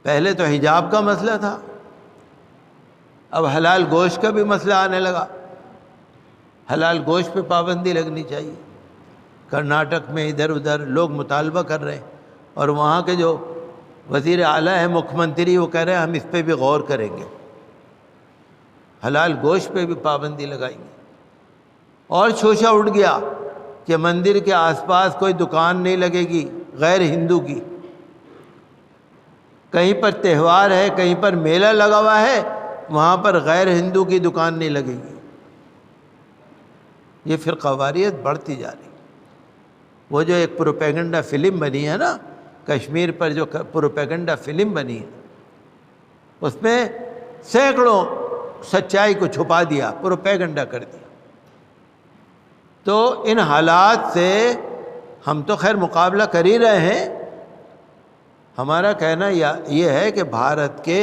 پہلے تو حجاب کا مسئلہ تھا، اب حلال گوشت کا بھی مسئلہ آنے لگا، حلال گوشت پہ پابندی لگنی چاہیے۔ کرناٹک میں ادھر ادھر لوگ مطالبہ کر رہے ہیں، اور وہاں کے جو وزیر اعلیٰ ہیں، مکھ منتری، وہ کہہ رہے ہیں ہم اس پہ بھی غور کریں گے، حلال گوشت پہ بھی پابندی لگائیں گے۔ اور شوشہ اٹھ گیا کہ مندر کے آس پاس کوئی دکان نہیں لگے گی غیر ہندو کی، کہیں پر تہوار ہے، کہیں پر میلہ لگا ہوا ہے، وہاں پر غیر ہندو کی دکان نہیں لگے گی۔ یہ فرقواریت بڑھتی جا رہی۔ وہ جو ایک پروپیگنڈا فلم بنی ہے نا، کشمیر پر جو پروپیگنڈا فلم بنی ہے، اس میں سینکڑوں سچائی کو چھپا دیا، پروپیگنڈا کر دیا۔ تو ان حالات سے ہم تو خیر مقابلہ کر ہی رہے ہیں۔ ہمارا کہنا یہ ہے کہ بھارت کے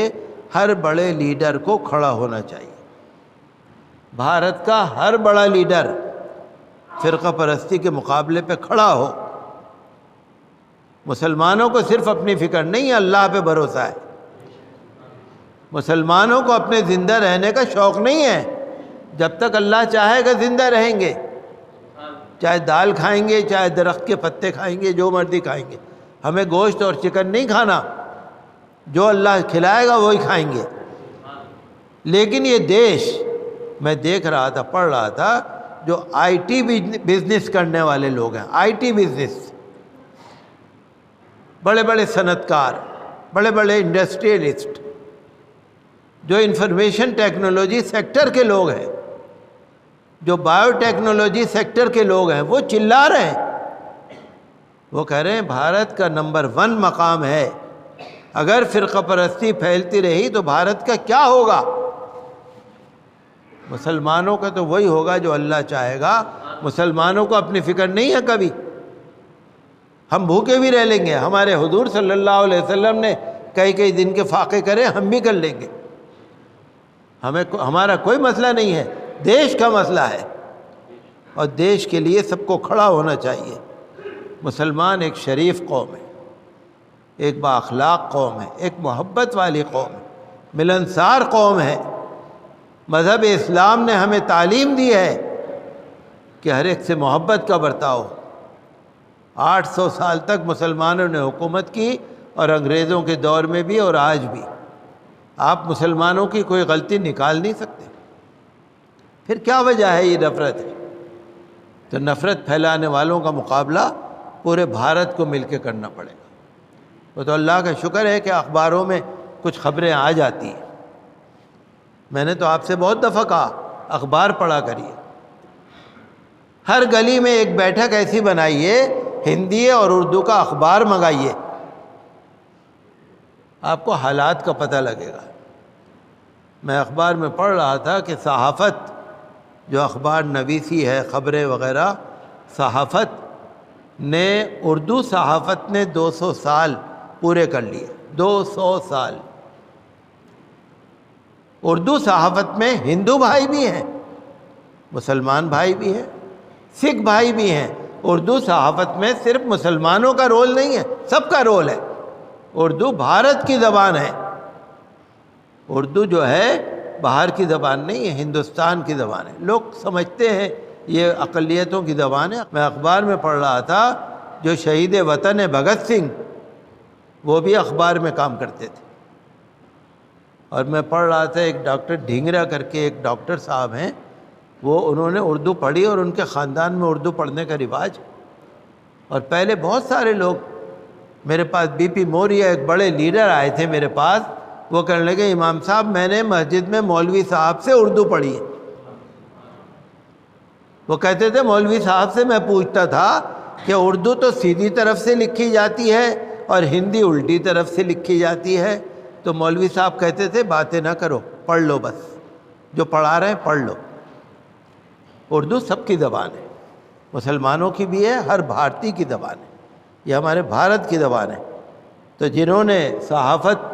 ہر بڑے لیڈر کو کھڑا ہونا چاہیے۔ بھارت کا ہر بڑا لیڈر فرقہ پرستی کے مقابلے پہ کھڑا ہو۔ مسلمانوں کو صرف اپنی فکر نہیں ہے، اللہ پہ بھروسہ ہے۔ مسلمانوں کو اپنے زندہ رہنے کا شوق نہیں ہے۔ جب تک اللہ چاہے گا زندہ رہیں گے، چاہے دال کھائیں گے، چاہے درخت کے پتے کھائیں گے، جو مرضی کھائیں گے۔ ہمیں گوشت اور چکن نہیں کھانا، جو اللہ کھلائے گا وہی کھائیں گے۔ لیکن یہ دیش، میں دیکھ رہا تھا، پڑھ رہا تھا، جو آئی ٹی بزنس کرنے والے لوگ ہیں، آئی ٹی بزنس، بڑے بڑے صنعت کار، بڑے بڑے انڈسٹریلسٹ، جو انفارمیشن ٹیکنالوجی سیکٹر کے لوگ ہیں، جو بایو ٹیکنالوجی سیکٹر کے لوگ ہیں، وہ چلا رہے ہیں۔ وہ کہہ رہے ہیں بھارت کا نمبر 1 مقام ہے۔ اگر فرقہ پرستی پھیلتی رہی تو بھارت کا کیا ہوگا؟ مسلمانوں کا تو وہی ہوگا جو اللہ چاہے گا۔ مسلمانوں کو اپنی فکر نہیں ہے کبھی۔ ہم بھوکے بھی رہ لیں گے، ہمارے حضور صلی اللہ علیہ وسلم نے کئی دن کے فاقے کرے، ہم بھی کر لیں گے۔ ہمارا کوئی مسئلہ نہیں ہے، دیش کا مسئلہ ہے، اور دیش کے لیے سب کو کھڑا ہونا چاہیے۔ مسلمان ایک شریف قوم ہے، ایک با اخلاق قوم ہے، ایک محبت والی قوم ہے، ملنسار قوم ہے۔ مذہب اسلام نے ہمیں تعلیم دی ہے کہ ہر ایک سے محبت کا برتاؤ۔ 800 سال تک مسلمانوں نے حکومت کی، اور انگریزوں کے دور میں بھی اور آج بھی۔ آپ مسلمانوں کی کوئی غلطی نکال نہیں سکتے۔ پھر کیا وجہ ہے یہ نفرت ہے؟ تو نفرت پھیلانے والوں کا مقابلہ پورے بھارت کو مل کے کرنا پڑے گا۔ وہ تو اللہ کا شکر ہے کہ اخباروں میں کچھ خبریں آ جاتی ہیں۔ میں نے تو آپ سے بہت دفعہ کہا اخبار پڑھا کریے۔ ہر گلی میں ایک بیٹھک ایسی بنائیے، ہندی اور اردو کا اخبار منگائیے، آپ کو حالات کا پتہ لگے گا۔ میں اخبار میں پڑھ رہا تھا کہ صحافت، جو اخبار نویسی ہے، خبریں وغیرہ، صحافت نے، اردو صحافت نے 200 سال پورے کر لیے۔ 200 سال۔ اردو صحافت میں ہندو بھائی بھی ہیں، مسلمان بھائی بھی ہیں، سکھ بھائی بھی ہیں۔ اردو صحافت میں صرف مسلمانوں کا رول نہیں ہے، سب کا رول ہے۔ اردو بھارت کی زبان ہے۔ اردو جو ہے باہر کی زبان نہیں ہے، ہندوستان کی زبان ہے۔ لوگ سمجھتے ہیں یہ اقلیتوں کی زبان ہے۔ میں اخبار میں پڑھ رہا تھا، جو شہید وطن ہے بھگت سنگھ، وہ بھی اخبار میں کام کرتے تھے۔ اور میں پڑھ رہا تھا، ایک ڈاکٹر ڈھینگرا کر کے ایک ڈاکٹر صاحب ہیں، انہوں نے اردو پڑھی، اور ان کے خاندان میں اردو پڑھنے کا رواج۔ اور پہلے بہت سارے لوگ میرے پاس، بی پی موریہ ایک بڑے لیڈر آئے تھے میرے پاس، وہ کہنے لگے امام صاحب میں نے مسجد میں مولوی صاحب سے اردو پڑھی ہے۔ وہ کہتے تھے مولوی صاحب سے میں پوچھتا تھا کہ اردو تو سیدھی طرف سے لکھی جاتی ہے اور ہندی الٹی طرف سے لکھی جاتی ہے، تو مولوی صاحب کہتے تھے باتیں نہ کرو، پڑھ لو، بس جو پڑھا رہے ہیں پڑھ لو۔ اردو سب کی زبان ہے، مسلمانوں کی بھی ہے، ہر بھارتی کی زبان ہے، یہ ہمارے بھارت کی زبان ہے۔ تو جنہوں نے صحافت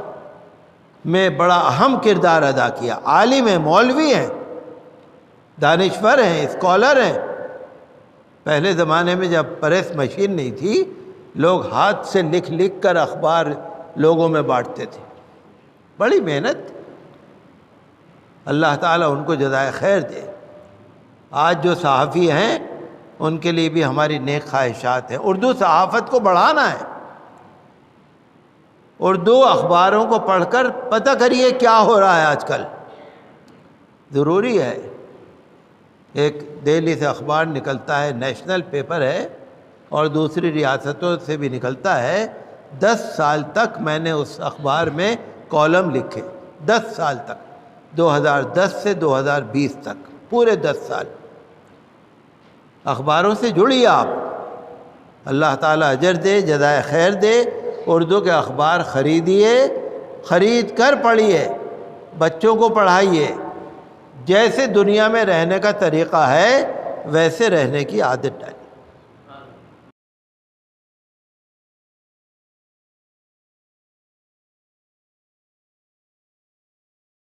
میں بڑا اہم کردار ادا کیا، عالم ہیں، مولوی ہیں، دانشور ہیں، اسکالر ہیں۔ پہلے زمانے میں جب پریس مشین نہیں تھی، لوگ ہاتھ سے لکھ لکھ کر اخبار لوگوں میں بانٹتے تھے۔ بڑی محنت، اللہ تعالیٰ ان کو جزائے خیر دے۔ آج جو صحافی ہیں ان کے لیے بھی ہماری نیک خواہشات ہیں۔ اردو صحافت کو بڑھانا ہے، اردو اخباروں کو پڑھ کر پتہ کریے کیا ہو رہا ہے آج کل، ضروری ہے۔ ایک دہلی سے اخبار نکلتا ہے، نیشنل پیپر ہے، اور دوسری ریاستوں سے بھی نکلتا ہے۔ 10 سال تک میں نے اس اخبار میں کالم لکھے، 10 سال تک، 2010 سے 2020 تک، پورے 10 سال اخباروں سے جڑیے آپ، اللہ تعالیٰ اجر دے، جزائے خیر دے۔ اردو کے اخبار خریدیے، خرید کر پڑھیے، بچوں کو پڑھائیے، جیسے دنیا میں رہنے کا طریقہ ہے ویسے رہنے کی عادت ڈالیے۔